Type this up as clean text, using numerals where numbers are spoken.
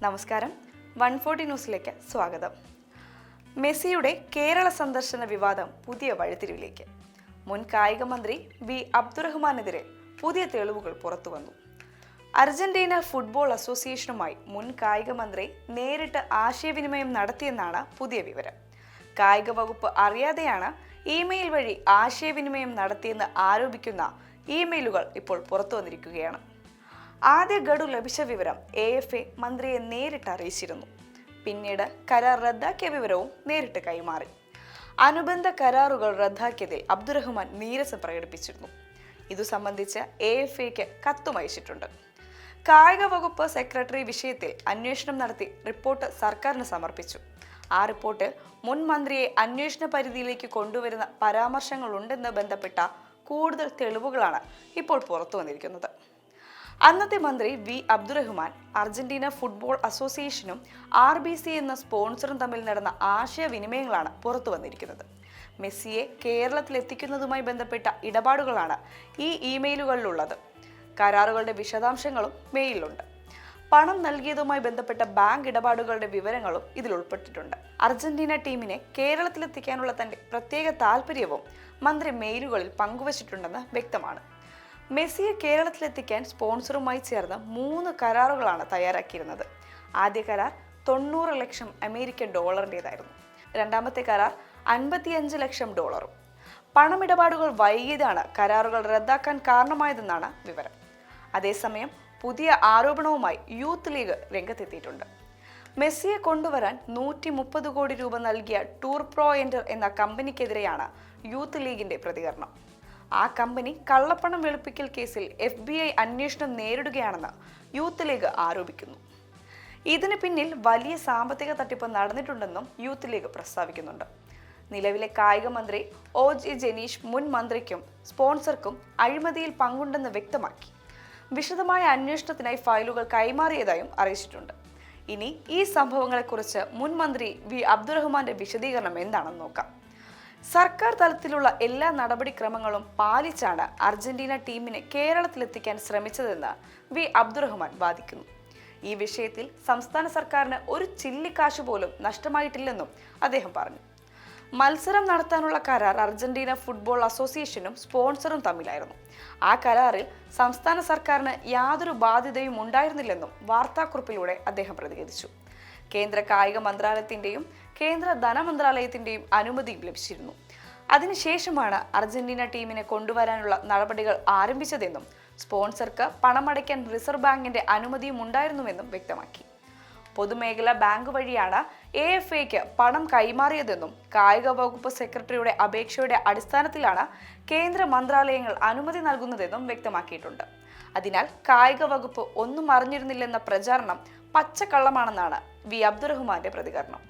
നമസ്കാരം, 140 ന്യൂസിലേക്ക് സ്വാഗതം. മെസ്സിയുടെ കേരള സന്ദർശന വിവാദം പുതിയ വഴിത്തിരിവിലേക്ക്. മുൻ കായിക മന്ത്രി വി അബ്ദുറഹ്മാനെതിരെ പുതിയ തെളിവുകൾ പുറത്തുവന്നു. അർജന്റീന ഫുട്ബോൾ അസോസിയേഷനുമായി മുൻ കായിക മന്ത്രി നേരിട്ട് ആശയവിനിമയം നടത്തിയെന്നാണ് പുതിയ വിവരം. കായിക വകുപ്പ് അറിയാതെയാണ് ഇമെയിൽ വഴി ആശയവിനിമയം നടത്തിയെന്ന് ആരോപിക്കുന്ന ഇമെയിലുകൾ ഇപ്പോൾ പുറത്തു വന്നിരിക്കുകയാണ്. ആദ്യ ഗഡു ലഭിച്ച വിവരം AFA മന്ത്രിയെ നേരിട്ട് അറിയിച്ചിരുന്നു. പിന്നീട് കരാർ റദ്ദാക്കിയ വിവരവും നേരിട്ട് കൈമാറി. അനുബന്ധ കരാറുകൾ റദ്ദാക്കിയതിൽ അബ്ദുറഹ്മാൻ നീരസം പ്രകടിപ്പിച്ചിരുന്നു. ഇതു സംബന്ധിച്ച് AFAക്ക് കത്തും അയച്ചിട്ടുണ്ട്. കായിക വകുപ്പ് സെക്രട്ടറി വിഷയത്തിൽ അന്വേഷണം നടത്തി റിപ്പോർട്ട് സർക്കാരിന് സമർപ്പിച്ചു. ആ റിപ്പോർട്ടിൽ മുൻ മന്ത്രിയെ അന്വേഷണ പരിധിയിലേക്ക് കൊണ്ടുവരുന്ന പരാമർശങ്ങളുണ്ടെന്ന് ബന്ധപ്പെട്ട കൂടുതൽ തെളിവുകളാണ് ഇപ്പോൾ പുറത്തു വന്നിരിക്കുന്നത്. അന്നത്തെ മന്ത്രി വി അബ്ദുറഹ്മാൻ അർജന്റീന ഫുട്ബോൾ അസോസിയേഷനും RBC എന്ന സ്പോൺസറും തമ്മിൽ നടന്ന ആശയവിനിമയങ്ങളാണ് പുറത്തു വന്നിരിക്കുന്നത്. മെസ്സിയെ കേരളത്തിലെത്തിക്കുന്നതുമായി ബന്ധപ്പെട്ട ഇടപാടുകളാണ് ഈ ഇമെയിലുകളിലുള്ളത്. കരാറുകളുടെ വിശദാംശങ്ങളും മെയിലുണ്ട്. പണം നൽകിയതുമായി ബന്ധപ്പെട്ട ബാങ്ക് ഇടപാടുകളുടെ വിവരങ്ങളും ഇതിൽ ഉൾപ്പെട്ടിട്ടുണ്ട്. അർജന്റീന ടീമിനെ കേരളത്തിലെത്തിക്കാനുള്ള തന്റെ പ്രത്യേക താല്പര്യവും മന്ത്രി മെയിലുകളിൽ പങ്കുവച്ചിട്ടുണ്ടെന്ന് വ്യക്തമാണ്. മെസ്സിയെ കേരളത്തിലെത്തിക്കാൻ സ്പോൺസറുമായി ചേർന്ന് 3 കരാറുകളാണ് തയ്യാറാക്കിയിരുന്നത്. ആദ്യ കരാർ $90 ലക്ഷം അമേരിക്കൻ ഡോളറിൻ്റെതായിരുന്നു. രണ്ടാമത്തെ കരാർ $55 ലക്ഷം. പണമിടപാടുകൾ വൈകിയതാണ് കരാറുകൾ റദ്ദാക്കാൻ കാരണമായതെന്നാണ് വിവരം. അതേസമയം പുതിയ ആരോപണവുമായി യൂത്ത് ലീഗ് രംഗത്തെത്തിയിട്ടുണ്ട്. മെസ്സിയെ കൊണ്ടുവരാൻ 130 കോടി രൂപ നൽകിയ ടൂർ പ്രോ എൻ്റർ എന്ന കമ്പനിക്കെതിരെയാണ് യൂത്ത് ലീഗിന്റെ പ്രതികരണം. ആ കമ്പനി കള്ളപ്പണം വെളുപ്പിക്കൽ കേസിൽ FBI അന്വേഷണം നേരിടുകയാണെന്ന് യൂത്ത് ലീഗ് ആരോപിക്കുന്നു. ഇതിന് പിന്നിൽ വലിയ സാമ്പത്തിക തട്ടിപ്പ് നടന്നിട്ടുണ്ടെന്നും യൂത്ത് ലീഗ് പ്രസ്താവിക്കുന്നുണ്ട്. നിലവിലെ കായിക മന്ത്രി OG ജനീഷ് മുൻ മന്ത്രിക്കും സ്പോൺസർക്കും അഴിമതിയിൽ പങ്കുണ്ടെന്ന് വ്യക്തമാക്കി. വിശദമായ അന്വേഷണത്തിനായി ഫയലുകൾ കൈമാറിയതായും അറിയിച്ചിട്ടുണ്ട്. ഇനി ഈ സംഭവങ്ങളെക്കുറിച്ച് മുൻ മന്ത്രി വി അബ്ദുറഹ്മാന്റെ വിശദീകരണം എന്താണെന്ന് നോക്കാം. സർക്കാർ തലത്തിലുള്ള എല്ലാ നടപടിക്രമങ്ങളും പാലിച്ചാണ് അർജന്റീന ടീമിനെ കേരളത്തിലെത്തിക്കാൻ ശ്രമിച്ചതെന്ന് വി അബ്ദുറഹ്മാൻ വാദിക്കുന്നു. ഈ വിഷയത്തിൽ സംസ്ഥാന സർക്കാരിന് ഒരു ചില്ലിക്കാശ് പോലും നഷ്ടമായിട്ടില്ലെന്നും അദ്ദേഹം പറഞ്ഞു. മത്സരം നടത്താനുള്ള കരാർ അർജന്റീന ഫുട്ബോൾ അസോസിയേഷനും സ്പോൺസറും തമ്മിലായിരുന്നു. ആ കരാറിൽ സംസ്ഥാന സർക്കാരിന് യാതൊരു ബാധ്യതയും ഉണ്ടായിരുന്നില്ലെന്നും വാർത്താക്കുറിപ്പിലൂടെ അദ്ദേഹം പ്രതികരിച്ചു. കേന്ദ്ര കായിക മന്ത്രാലയത്തിന്റെയും കേന്ദ്ര ധനമന്ത്രാലയത്തിന്റെയും അനുമതിയും ലഭിച്ചിരുന്നു. അതിനുശേഷമാണ് അർജന്റീന ടീമിനെ കൊണ്ടുവരാനുള്ള നടപടികൾ ആരംഭിച്ചതെന്നും സ്പോൺസർക്ക് പണമടയ്ക്കാൻ റിസർവ് ബാങ്കിന്റെ അനുമതിയും ഉണ്ടായിരുന്നുവെന്നും വ്യക്തമാക്കി. പൊതുമേഖലാ ബാങ്ക് വഴിയാണ് AFAക്ക് പണം കൈമാറിയതെന്നും കായിക വകുപ്പ് സെക്രട്ടറിയുടെ അപേക്ഷയുടെ അടിസ്ഥാനത്തിലാണ് കേന്ദ്ര മന്ത്രാലയങ്ങൾ അനുമതി നൽകുന്നതെന്നും വ്യക്തമാക്കിയിട്ടുണ്ട്. അതിനാൽ കായിക വകുപ്പ് ഒന്നും അറിഞ്ഞിരുന്നില്ലെന്ന പ്രചാരണം പച്ചക്കള്ളമാണെന്നാണ് വി അബ്ദുറഹ്മാന്റെ പ്രതികരണം.